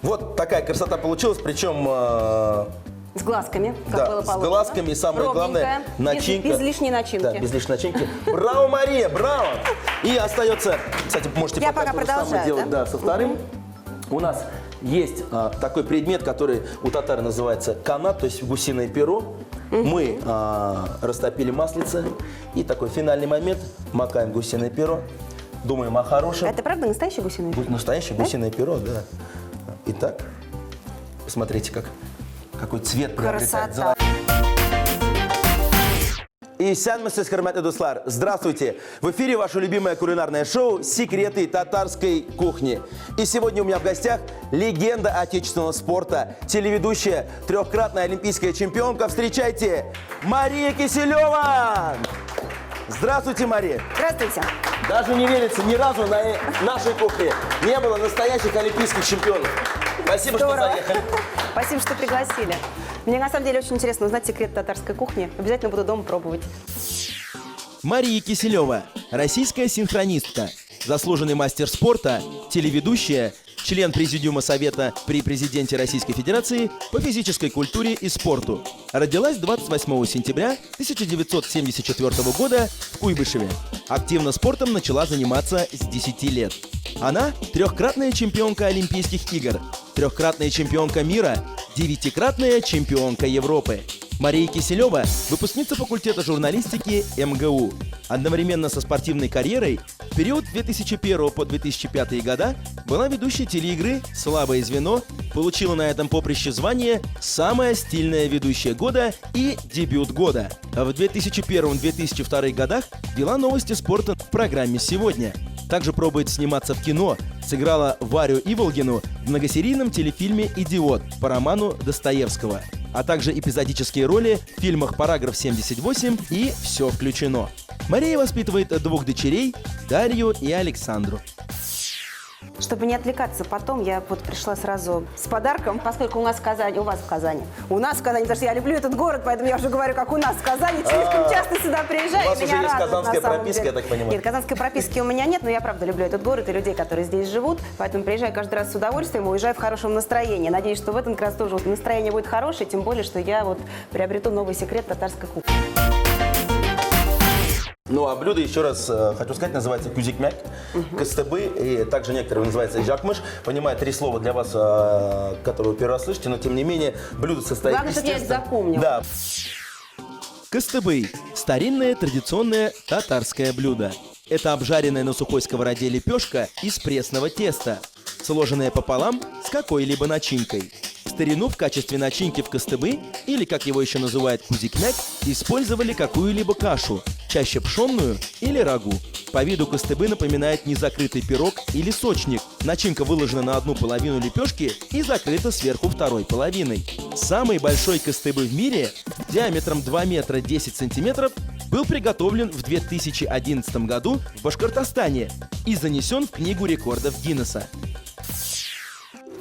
Вот такая красота получилась, причем... С глазками, как было с положено. глазками, и самое главное, начинка. Без лишней начинки. Да, без лишней начинки. Браво, Мария, браво! И остается, кстати, можете Я пока пока то же самое продолжаю, делать, да, со вторым. У нас есть такой предмет, который у татар называется канат, то есть гусиное перо. Мы растопили маслице, и такой финальный момент, макаем гусиное перо, думаем о хорошем. Это правда настоящий гусиный перо? Настоящее гусиное перо, да. Итак, посмотрите, какой цвет приобретает. Красота. И сянмасыз, хөрмәтле дуслар, здравствуйте! В эфире ваше любимое кулинарное шоу «Секреты татарской кухни». И сегодня у меня в гостях легенда отечественного спорта, телеведущая, трехкратная олимпийская чемпионка. Встречайте, Мария Киселева! Здравствуйте, Мария! Здравствуйте. Даже не верится, ни разу на нашей кухне не было настоящих олимпийских чемпионов. Спасибо, Здорово. что заехали. Спасибо, что пригласили. Мне на самом деле очень интересно узнать секрет татарской кухни. Обязательно буду дома пробовать. Мария Киселева, российская синхронистка, заслуженный мастер спорта, телеведущая, член Президиума Совета при президенте Российской Федерации по физической культуре и спорту. Родилась 28 сентября 1974 года в Куйбышеве. Активно спортом начала заниматься с 10 лет. Она трехкратная чемпионка Олимпийских игр, трехкратная чемпионка мира, 9-кратная чемпионка Европы. Мария Киселева – выпускница факультета журналистики МГУ. Одновременно со спортивной карьерой в период 2001 по 2005 года была ведущей телеигры «Слабое звено», получила на этом поприще звание «Самая стильная ведущая года» и «Дебют года». В 2001-2002 годах вела новости спорта в программе «Сегодня». Также пробует сниматься в кино, сыграла Варю Иволгину в многосерийном телефильме «Идиот» по роману Достоевского, а также эпизодические роли в фильмах «Параграф 78» и «Все включено». Мария воспитывает двух дочерей – Дарью и Александру. Чтобы не отвлекаться потом, я вот пришла сразу с подарком, поскольку у нас в Казани, у вас в Казани. У нас в Казани, потому что я люблю этот город, поэтому я уже говорю, как у нас в Казани. Слишком часто сюда приезжаю. У вас уже есть казанская прописка, я так понимаю? Нет, казанской прописки у меня нет, но я правда люблю этот город и людей, которые здесь живут. Поэтому приезжаю каждый раз с удовольствием и уезжаю в хорошем настроении. Надеюсь, что в этом как раз тоже вот настроение будет хорошее, тем более, что я вот приобрету новый секрет татарской кухни. Ну, а блюдо, еще раз хочу сказать, называется кузикмяк, кыстыбы, и также некоторые называются жакмыш. Понимаю, три слова для вас, которые вы первый раз слышите, но тем не менее блюдо состоит Главное, чтобы я их запомнила. Да. Кыстыбый – старинное традиционное татарское блюдо. Это обжаренная на сухой сковороде лепешка из пресного теста, сложенная пополам с какой-либо начинкой. В старину в качестве начинки в кыстыбы, или как его еще называют кузикмяк, использовали какую-либо кашу, чаще пшенную или рагу. По виду кыстыбы напоминает незакрытый пирог или сочник. Начинка выложена на одну половину лепешки и закрыта сверху второй половиной. Самый большой кыстыбы в мире, диаметром 2 метра 10 сантиметров, был приготовлен в 2011 году в Башкортостане и занесен в Книгу рекордов Гиннесса.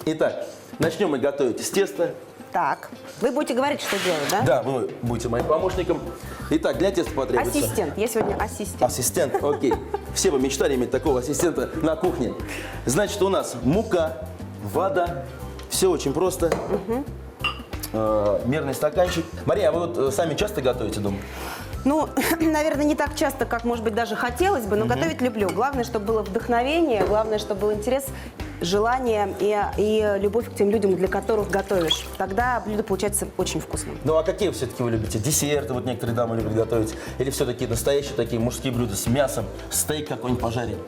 Итак, начнем мы готовить из теста. Так, вы будете говорить, что делать, да? Да, вы будете моим помощником. Итак, для теста потребуется... Ассистент. Я сегодня ассистент. Ассистент, окей. Все бы мечтали иметь такого ассистента на кухне. Значит, у нас мука, вода. Все очень просто. Мерный стаканчик. Мария, а вы вот сами часто готовите дома? Ну, наверное, не так часто, как, может быть, даже хотелось бы, но готовить люблю. Главное, чтобы было вдохновение, главное, чтобы был интерес, желание и любовь к тем людям, для которых готовишь. Тогда блюдо получается очень вкусным. Ну, а какие все-таки вы любите? Десерты, вот некоторые дамы любят готовить. Или все-таки настоящие такие мужские блюда с мясом, стейк какой-нибудь пожарить?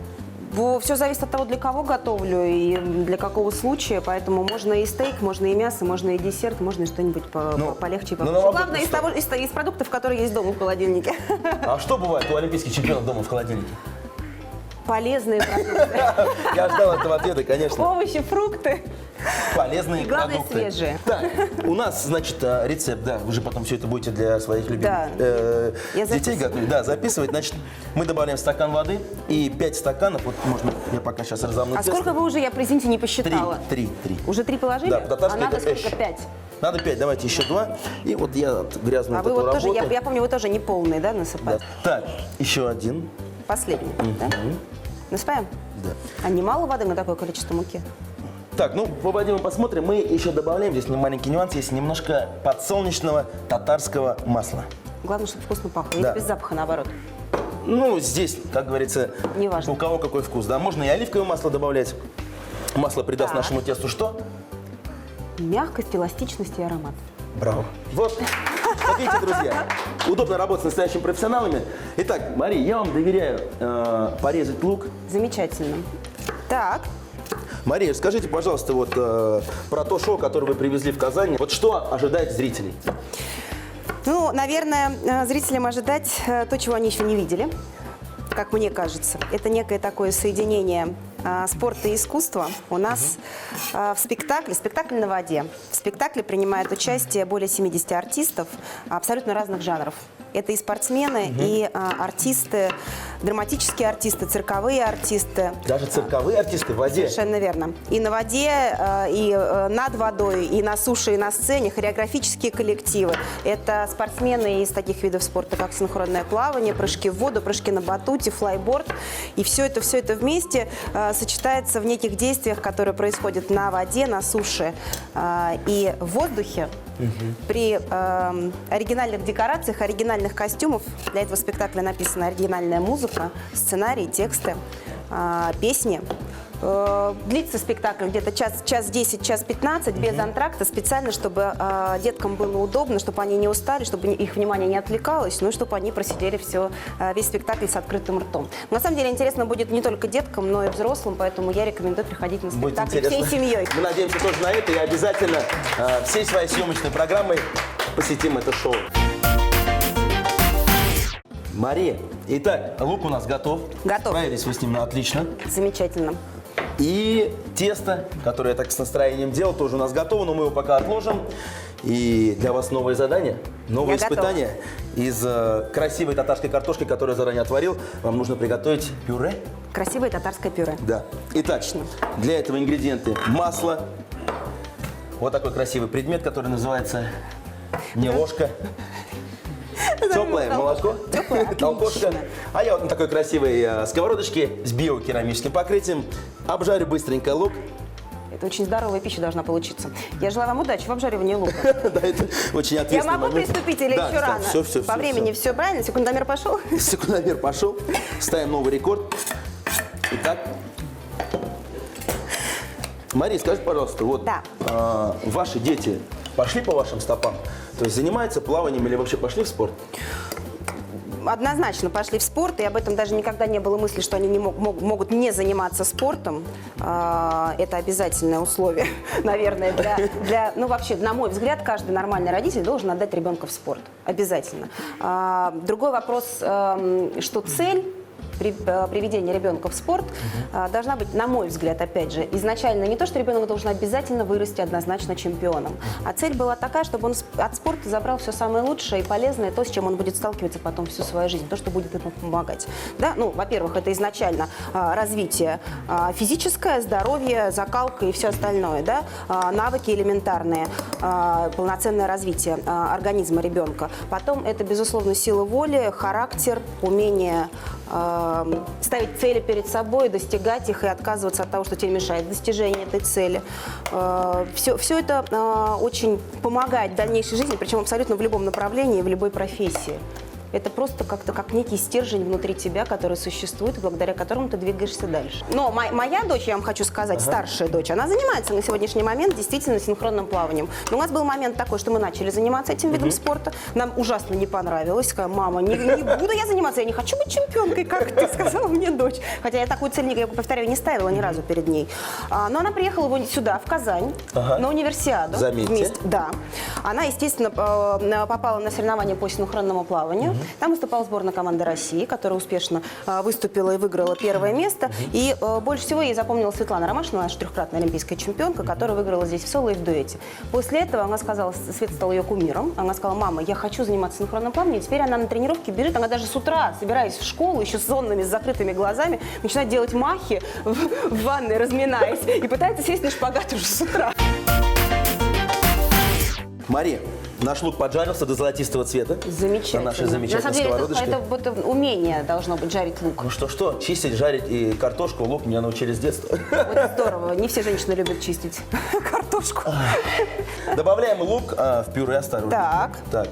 Все зависит от того, для кого готовлю и для какого случая, поэтому можно и стейк, можно и мясо, можно и десерт, можно и что-нибудь полегче и попроще. Главное, из продуктов, которые есть дома в холодильнике. А что бывает у олимпийских чемпионов дома в холодильнике? Полезные продукты. Я ждал этого ответа, конечно. Овощи, фрукты. Полезные И главное, продукты. свежие. Так, у нас, значит, рецепт, да, вы же потом все это будете для своих любимых Я детей готовить. Да, записывать. Значит, мы добавляем стакан воды и 5 стаканов, вот можно, я пока сейчас разомну А тесто. сколько вы уже, я, извините, не посчитала? Три. Уже 3 положили? Да, по-татарски а надо это сколько? 5? Надо 5, давайте еще 2. И вот я грязную А вы вот вот эту тоже, работу. я помню, вы тоже не полные, да, Да. насыпать? Так, еще один. Последний, да? Насыпаем? Да. А немало воды на такое количество муки? Так, ну, попадем и посмотрим. Мы еще добавляем, здесь маленький нюанс, есть немножко подсолнечного татарского масла. Главное, чтобы вкусно пахло. Или Да. без запаха, наоборот. Ну, здесь, как говорится, Неважно. у кого какой вкус. Да, можно и оливковое масло добавлять. Масло придаст Так. нашему тесту что? Мягкость, эластичность и аромат. Браво. Вот. Как видите, друзья, удобно работать с настоящими профессионалами. Итак, Мария, я вам доверяю порезать лук. Замечательно. Так, Мария, скажите, пожалуйста, вот про то шоу, которое вы привезли в Казань. Вот что ожидает зрителей? ну, наверное, зрителям ожидать то, чего они еще не видели, как мне кажется. Это некое такое соединение спорта и искусства. У нас в спектакль на воде. В спектакле принимает участие более 70 артистов абсолютно разных жанров. Это и спортсмены, и артисты, драматические артисты, цирковые артисты. Даже цирковые артисты в воде. Совершенно верно. И на воде, и над водой, и на суше, и на сцене хореографические коллективы. Это спортсмены из таких видов спорта, как синхронное плавание, прыжки в воду, прыжки на батуте, флайборд. И все это вместе сочетается в неких действиях, которые происходят на воде, на суше и в воздухе. При оригинальных декорациях, оригинальных костюмах. Для этого спектакля написана оригинальная музыка, сценарий, тексты, песни. Длится спектакль где-то час 10, час 15, без антракта, специально, чтобы деткам было удобно, чтобы они не устали, чтобы их внимание не отвлекалось, ну и чтобы они просидели весь спектакль с открытым ртом. На самом деле интересно будет не только деткам, но и взрослым, поэтому я рекомендую приходить на Будет спектакль интересно. всей семьей. Мы надеемся тоже на это и обязательно всей своей съемочной программой посетим это шоу. Мария, итак, лук у нас готов. Готов. Справились вы с ним на отлично. Замечательно. И тесто, которое я так с настроением делал, тоже у нас готово, но мы его пока отложим. И для вас новое задание, новое Я испытание. Из красивой татарской картошки, которую я заранее отварил, вам нужно приготовить пюре. Красивое татарское пюре. Да. Итак, для этого ингредиенты: масло, вот такой красивый предмет, который называется не ложка, теплое молоко, толкошка. А я вот на такой красивой сковородочке с биокерамическим покрытием обжарю быстренько лук. Это очень здоровая пища должна получиться. Я желаю вам удачи в обжаривании лука. Да, это очень Я ответственный могу момент. приступить или Да, еще да, рано? все, По времени все правильно? Секундомер пошел? Секундомер пошел. Ставим новый рекорд. Итак. Мария, скажи, пожалуйста, вот Да. ваши дети пошли по вашим стопам? То есть занимаются плаванием или вообще пошли в спорт? Однозначно пошли в спорт, и об этом даже никогда не было мысли, что они не могут не заниматься спортом. Это обязательное условие, наверное, ну вообще, на мой взгляд, каждый нормальный родитель должен отдать ребенка в спорт. Обязательно. Другой вопрос, что цель приведения ребенка в спорт должна быть, на мой взгляд, опять же, изначально не то, что ребенок должен обязательно вырасти однозначно чемпионом, а цель была такая, чтобы он от спорта забрал все самое лучшее и полезное, то, с чем он будет сталкиваться потом всю свою жизнь, то, что будет ему помогать. Да? Ну, во-первых, это изначально развитие физическое, здоровье, закалка и все остальное, да? Навыки элементарные, полноценное развитие организма ребенка. Потом это, безусловно, сила воли, характер, умение ставить цели перед собой, достигать их и отказываться от того, что тебе мешает достижение этой цели. Все это очень помогает в дальнейшей жизни, причем абсолютно в любом направлении, в любой профессии. Это просто как-то как некий стержень внутри тебя, который существует, и благодаря которому ты двигаешься дальше. Но моя дочь, я вам хочу сказать, старшая дочь, она занимается на сегодняшний момент действительно синхронным плаванием. Но у нас был момент такой, что мы начали заниматься этим видом спорта. Нам ужасно не понравилось. Сказала: мама, не буду я заниматься, я не хочу быть чемпионкой, как ты сказала мне дочь. Хотя я такую цель, я повторяю, не ставила ни разу перед ней. Но она приехала сюда, в Казань, на универсиаду. Заметьте. Вместе. Да. Она, естественно, попала на соревнования по синхронному плаванию. Там выступала сборная команды России, которая успешно выступила и выиграла первое место. И больше всего ей запомнила Светлана Ромашина, наша трехкратная олимпийская чемпионка, которая выиграла здесь в соло и в дуэте. После этого она сказала, Света стала ее кумиром, она сказала: мама, я хочу заниматься синхронным плаванием. И теперь она на тренировке бежит, она даже с утра, собираясь в школу, еще сонными, с закрытыми глазами, начинает делать махи в ванной, разминаясь, и пытается сесть на шпагат уже с утра. Мария, Наш лук поджарился до золотистого цвета. Замечательно. На нашей замечательной На самом деле, сковородочке. это вот умение должно быть жарить лук. Ну что, чистить, жарить и картошку, лук меня научили с детства. Вот здорово. Не все женщины любят чистить картошку. Добавляем лук в пюре осторожно. Так.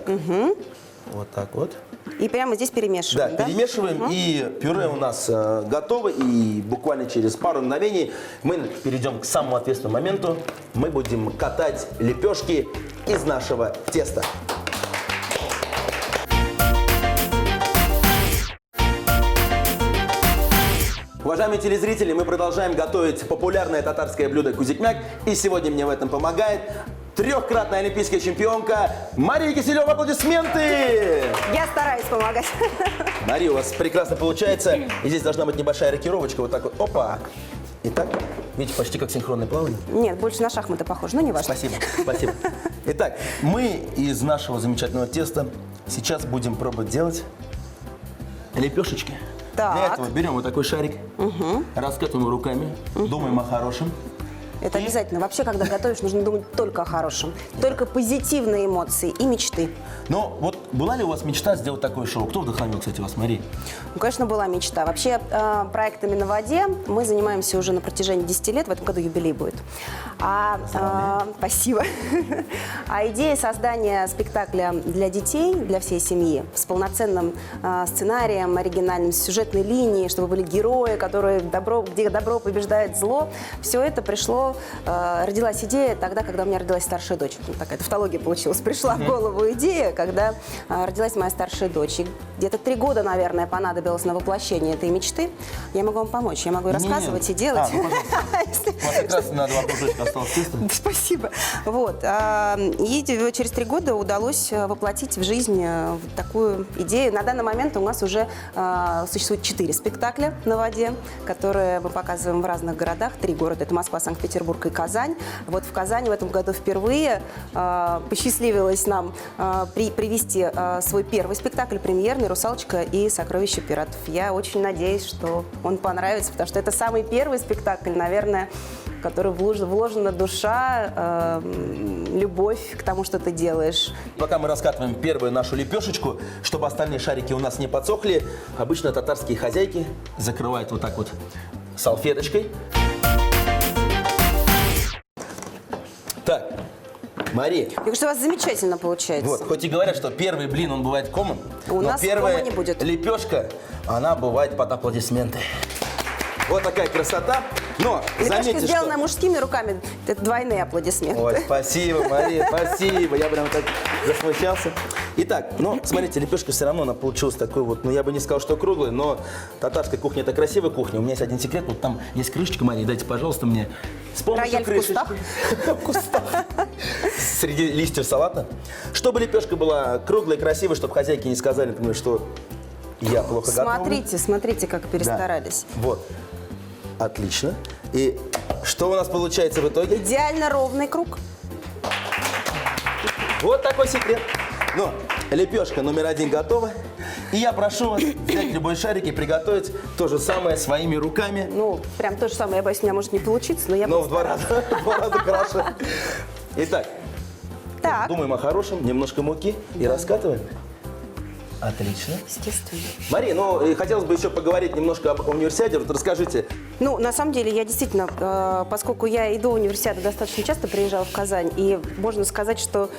Вот так вот. И прямо здесь перемешиваем, да? Перемешиваем, и пюре у нас готово, и буквально через пару мгновений мы перейдем к самому ответственному моменту. Мы будем катать лепешки из нашего теста. Уважаемые телезрители, мы продолжаем готовить популярное татарское блюдо кузикмяк, и сегодня мне в этом помогает трехкратная олимпийская чемпионка Мария Киселева. Аплодисменты! Я стараюсь помогать. Мария, у вас прекрасно получается. И здесь должна быть небольшая рокировочка. Вот так вот. Опа! Итак, видите, почти как синхронное плавание. Нет, больше на шахматы похоже, но не важно. Спасибо. Итак, мы из нашего замечательного теста сейчас будем пробовать делать лепешечки. Так. Для этого берем вот такой шарик, раскатываем руками, думаем о хорошем. Это обязательно. Вообще, когда готовишь, нужно думать только о хорошем. Только позитивные эмоции и мечты. Но вот была ли у вас мечта сделать такое шоу? Кто вдохновил, кстати, вас, Мария? Ну, конечно, была мечта. Вообще, проектами на воде мы занимаемся уже на протяжении 10 лет. В этом году юбилей будет. Спасибо. А идея создания спектакля для детей, для всей семьи, с полноценным сценарием, оригинальным, с сюжетной линией, чтобы были герои, где добро побеждает зло, все это родилась идея тогда, когда у меня родилась старшая дочь. Ну, такая тавтология получилась. Пришла в голову идея, когда родилась моя старшая дочь. И где-то 3 года, наверное, понадобилось на воплощение этой мечты. Я могу вам помочь. Я могу и рассказывать, и делать. У вас как раз на 2 кружочка осталось теста. Спасибо. Вот. И через 3 года удалось воплотить в жизнь такую идею. На данный момент у нас уже существует 4 спектакля на воде, которые мы показываем в разных городах. 3 города. Это Москва, Санкт-Петербург и Казань. Вот в Казани в этом году впервые посчастливилось нам привести свой первый спектакль премьерный «Русалочка и сокровища пиратов». Я очень надеюсь, что он понравится, потому что это самый первый спектакль, наверное, в который вложена душа, любовь к тому, что ты делаешь. Пока мы раскатываем первую нашу лепешечку, чтобы остальные шарики у нас не подсохли, обычно татарские хозяйки закрывают вот так вот салфеточкой. Так, Мария. Мне кажется, у вас замечательно получается. Вот, хоть и говорят, что первый блин, он бывает комом, У но нас первая кома не будет. лепешка, она бывает под аплодисменты. Вот такая красота. Но Лепешка, заметьте, сделанная что... мужскими руками, это двойные аплодисменты. Ой, спасибо, Мария, спасибо. Я прям так засмущался. Итак, ну, смотрите, лепешка все равно, она получилась такой вот, ну, я бы не сказал, что круглой, но татарская кухня – это красивая кухня. У меня есть один секрет, вот там есть крышечка, Мария, дайте, пожалуйста, мне с помощью Рояль в крышечки. кустах? В кустах. Среди листьев салата. Чтобы лепешка была круглая и красивая, чтобы хозяйки не сказали, например, что я плохо готовлю. Смотрите, как Да. перестарались. Вот. Отлично. И что у нас получается в итоге? Идеально ровный круг. Вот такой секрет. Ну, лепешка номер 1 готова. И я прошу вас взять любой шарик и приготовить то же самое своими руками. Ну, прям то же самое, я боюсь, у меня может не получиться, но я Но в постараюсь. 2 раза краше. Итак, Так, думаем о хорошем, немножко муки и раскатываем. Отлично. естественно. Мария, ну, и хотелось бы еще поговорить немножко об универсиаде. Вот расскажите. Ну, на самом деле, я действительно, поскольку я и до универсиады достаточно часто приезжала в Казань, и можно сказать, что...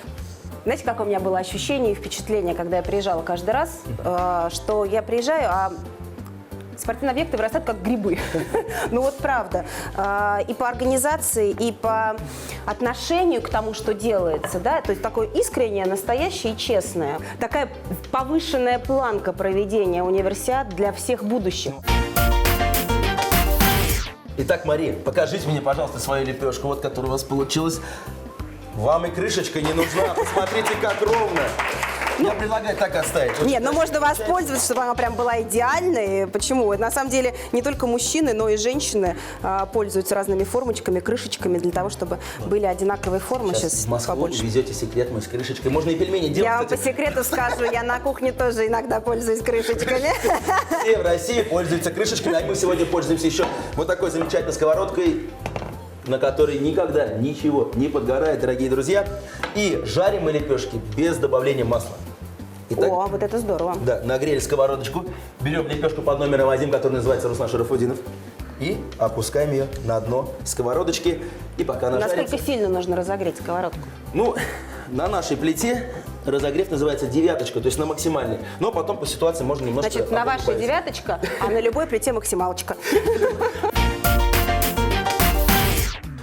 Знаете, какое у меня было ощущение и впечатление, когда я приезжала каждый раз, что я приезжаю, а спортивные объекты вырастают как грибы. Ну вот правда. И по организации, и по отношению к тому, что делается, да, то есть такое искреннее, настоящее и честное. Такая повышенная планка проведения универсиад для всех будущих. Итак, Мария, покажите мне, пожалуйста, свою лепешку, вот, которая у вас получилась. Вам и крышечка не нужна. Посмотрите, как ровно. Я предлагаю так оставить. Вот Нет, ну так можно воспользоваться, чтобы она прям была идеальной. Почему? На самом деле не только мужчины, но и женщины пользуются разными формочками, крышечками для того, чтобы были одинаковые формы. Сейчас в Москву побольше. везете секрет мой с крышечкой. Можно и пельмени делать, Я вам по кстати. секрету скажу, я на кухне тоже иногда пользуюсь крышечками. Все в России пользуются крышечками, а мы сегодня пользуемся еще вот такой замечательной сковородкой. на которой никогда ничего не подгорает, дорогие друзья. И жарим мы лепешки без добавления масла. Итак, О, вот это здорово. да, нагрели сковородочку, берем лепешку под номером 1, который называется Руслан Шарафутдинов, и опускаем ее на дно сковородочки. И пока она Насколько жарится... сильно нужно разогреть сковородку? Ну, на нашей плите разогрев называется девяточка, то есть на максимальной. Но потом по ситуации можно немножко... Значит, на вашей добавить. девяточка, а на любой плите максималочка.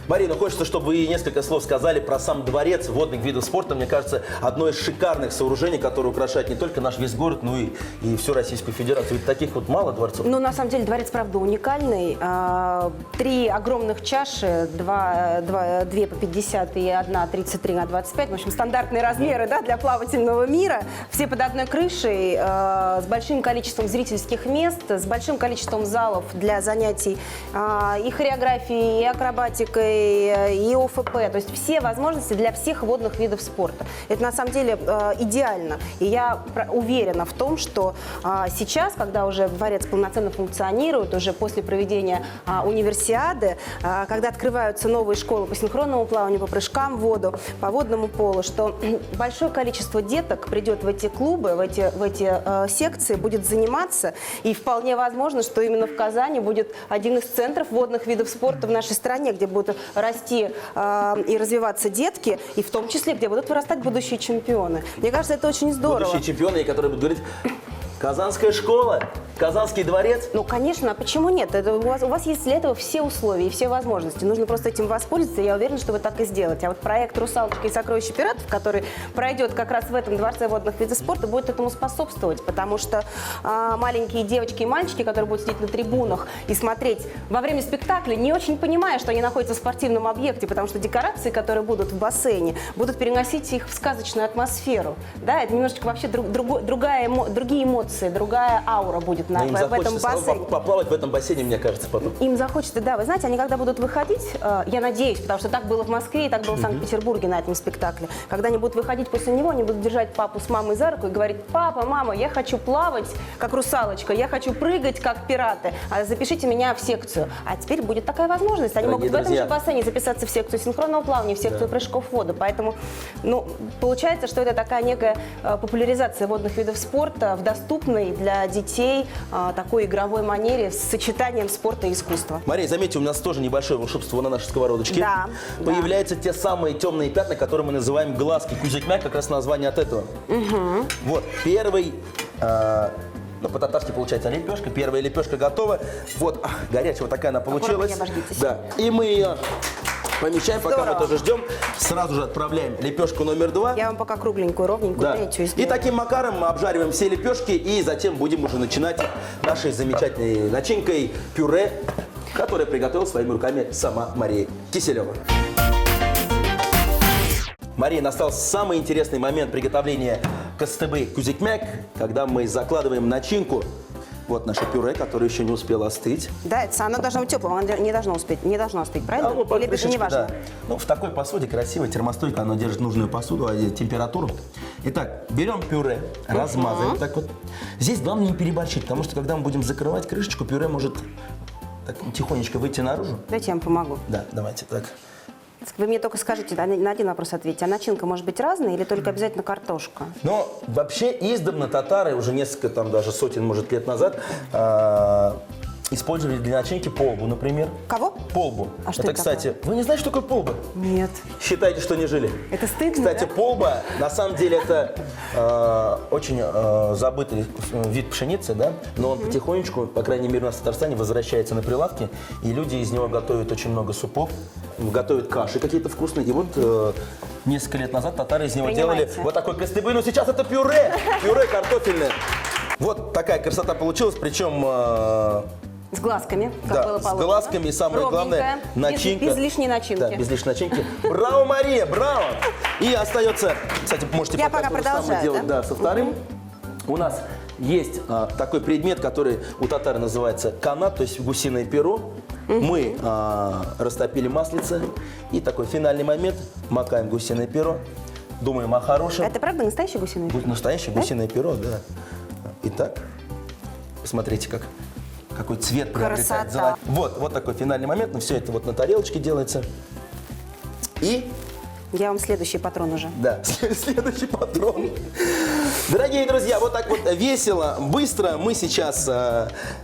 Марина, хочется, чтобы вы несколько слов сказали про сам дворец водных видов спорта. Мне кажется, одно из шикарных сооружений, которое украшает не только наш весь город, но и всю Российскую Федерацию. Ведь таких вот мало дворцов. Ну, на самом деле, дворец, правда, уникальный. 3 огромных чаши, 2 по 50 и 1 33 на 25. В общем, стандартные размеры, да, для плавательного мира. Все под одной крышей, с большим количеством зрительских мест, с большим количеством залов для занятий и хореографией, и акробатикой, и ОФП. То есть все возможности для всех водных видов спорта. Это, на самом деле, идеально. И я уверена в том, что сейчас, когда уже дворец полноценно функционирует, уже после проведения универсиады, когда открываются новые школы по синхронному плаванию, по прыжкам в воду, по водному полу, что большое количество деток придет в эти клубы, в эти секции, будет заниматься. И вполне возможно, что именно в Казани будет один из центров водных видов спорта в нашей стране, где будут расти и развиваться детки, и в том числе, где будут вырастать будущие чемпионы. Мне кажется, это очень здорово. Будущие чемпионы, которые будут говорить: Казанская школа, Казанский дворец. Ну, конечно, а почему нет? Это у вас есть для этого все условия и все возможности. Нужно просто этим воспользоваться, и я уверена, что вы так и сделаете. А вот проект «Русалочка и сокровища пиратов», который пройдет как раз в этом дворце водных видов спорта, будет этому способствовать, потому что маленькие девочки и мальчики, которые будут сидеть на трибунах и смотреть во время спектакля, не очень понимая, что они находятся в спортивном объекте, потому что декорации, которые будут в бассейне, будут переносить их в сказочную атмосферу. Да, это немножечко вообще другие эмоции, другая аура будет Но им в этом захочется бассейне. поплавать в этом бассейне, мне кажется, потом. Им захочется, да. Вы знаете, они когда будут выходить, я надеюсь, потому что так было в Москве и так было в Санкт-Петербурге на этом спектакле. Когда они будут выходить после него, они будут держать папу с мамой за руку и говорить: папа, мама, я хочу плавать, как русалочка, я хочу прыгать, как пираты, запишите меня в секцию. А теперь будет такая возможность. Они Дорогие могут в этом друзья. же бассейне записаться в секцию синхронного плавания, в секцию прыжков в воду. Поэтому, ну, получается, что это такая некая популяризация водных видов спорта в доступной для детей такой игровой манере с сочетанием спорта и искусства. Мария, заметьте, у нас тоже небольшое волшебство на нашей сковородочке. Да, Появляются те самые темные пятна, которые мы называем глазки. Кузикмяк, как раз название от этого. Вот, первый, ну, по-татарски получается лепешка. Первая лепешка готова. Вот, горячая вот такая она получилась. не обожгитесь. Да, и мы ее помещаем, пока мы Здорово. тоже ждем. Сразу же отправляем лепешку номер 2. Я вам пока кругленькую, ровненькую, Да. третью И сделаю. таким макаром мы обжариваем все лепешки, и затем будем уже начинать нашей замечательной начинкой пюре, которое приготовила своими руками сама Мария Киселева. Мария, настал самый интересный момент приготовления кыстыбы кузикмяк, когда мы закладываем начинку. Вот наше пюре, которое еще не успело остыть. Да, оно должно быть теплым, оно не должно остыть, правильно? Оно Или это крышечка, не важно? да. Ну, в такой посуде красивой, термостойкой, оно держит нужную посуду, температуру. Итак, берем пюре, размазываем так вот. Здесь главное не переборщить, потому что когда мы будем закрывать крышечку, пюре может так тихонечко выйти наружу. Давайте я вам помогу. Да, давайте так. Вы мне только скажите, на один вопрос ответьте. А начинка может быть разная или только обязательно картошка? Но вообще издавна татары уже несколько, там даже сотен, может, лет назад использовали для начинки полбу, например. Кого? Полбу. А что это, это кстати, вы не знаете, что такое полба? Нет. Считайте, что не жили. Это стыдно, Кстати, да? полба, на самом деле, это очень забытый вид пшеницы, да? Но он потихонечку, по крайней мере, у нас в Татарстане, возвращается на прилавки, и люди из него готовят очень много супов, готовят каши какие-то вкусные. И вот несколько лет назад татары из него делали Принимайте. вот такой кыстыбы, но сейчас это пюре картофельное. Вот такая красота получилась, причем... С глазками, как Да, было с положено. глазками, и самое главное, Ровненькая, начинка. Без лишней начинки. Да, без лишней начинки. Браво, Мария, браво! И остается, кстати, можете Я пока пока то же самое продолжаю, делать, да? да, со вторым. У нас есть такой предмет, который у татар называется канат, то есть гусиное перо. Мы растопили маслице, и такой финальный момент, макаем гусиное перо, думаем о хорошем. Это правда настоящий гусиный? Настоящее гусиное перо, да. Итак, посмотрите как. какой цвет приобретает. Красота. Вот такой финальный момент. Ну, все это вот на тарелочке делается. И, Я вам следующий патрон уже. да, следующий патрон. Дорогие друзья, вот так вот весело, быстро мы сейчас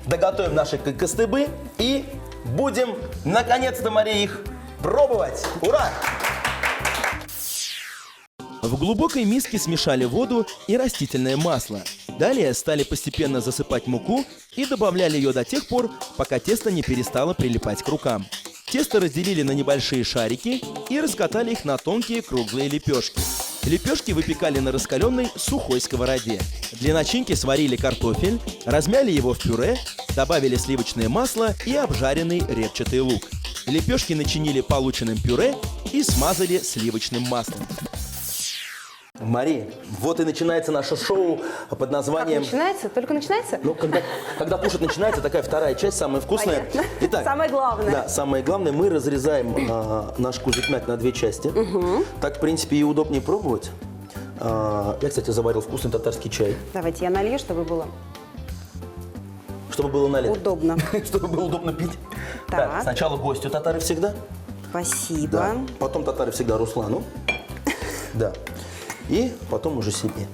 доготовим наши костыбы и будем, наконец-то, Мария, их пробовать. Ура! В глубокой миске смешали воду и растительное масло. Далее стали постепенно засыпать муку и добавляли ее до тех пор, пока тесто не перестало прилипать к рукам. Тесто разделили на небольшие шарики и раскатали их на тонкие круглые лепешки. Лепешки выпекали на раскаленной сухой сковороде. Для начинки сварили картофель, размяли его в пюре, добавили сливочное масло и обжаренный репчатый лук. Лепешки начинили полученным пюре и смазали сливочным маслом. Мария, вот и начинается наше шоу под Как названием... начинается? Только начинается? Ну, когда кушать начинается, такая вторая часть, самая вкусная. Понятно. Итак, Самое главное. Да, самое главное, мы разрезаем наш кузикмяк на две части. Так, в принципе, и удобнее пробовать. Я, кстати, заварил вкусный татарский чай, Давайте я налью, чтобы было чтобы было налито. удобно. Чтобы было удобно пить. Так. Сначала гостю татары всегда. Спасибо. Да. Потом татары всегда Руслану. Да. И потом уже себе.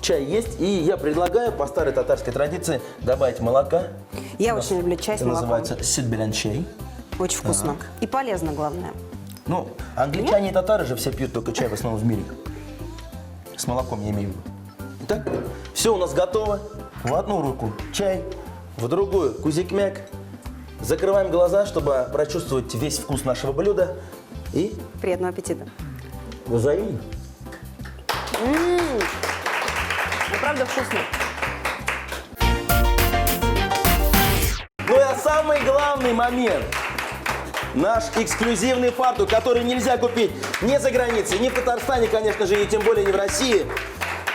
Чай есть, и я предлагаю по старой татарской традиции добавить молока. Я очень люблю чай с Это молоком. называется сидбелян чай. Очень вкусно. И полезно, главное. Ну, англичане и татары же все пьют только чай в основном в мире. С молоком я имею в виду. Итак, все у нас готово. В одну руку чай, в другую кузикмяк. Закрываем глаза, чтобы прочувствовать весь вкус нашего блюда. И Приятного аппетита. взаимно. Ну, правда вкусно. Ну и самый главный момент. Наш эксклюзивный фартук, который нельзя купить ни за границей, ни в Татарстане, конечно же, и тем более не в России.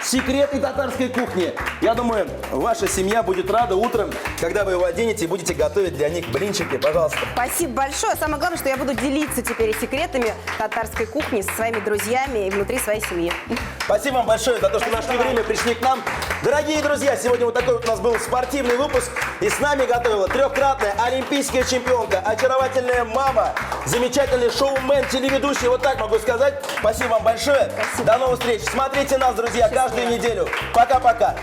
Секреты татарской кухни. Я думаю, ваша семья будет рада утром, когда вы его оденете и будете готовить для них блинчики. Пожалуйста. Спасибо большое. Самое главное, что я буду делиться теперь секретами татарской кухни со своими друзьями и внутри своей семьи. Спасибо вам большое за то, что нашли время, пришли к нам. Дорогие друзья, сегодня вот такой вот у нас был спортивный выпуск. И с нами готовила трехкратная олимпийская чемпионка, очаровательная мама, замечательный шоумен, телеведущий. Вот так могу сказать. Спасибо вам большое. Спасибо. До новых встреч. Смотрите нас, друзья, каждую неделю. Пока-пока.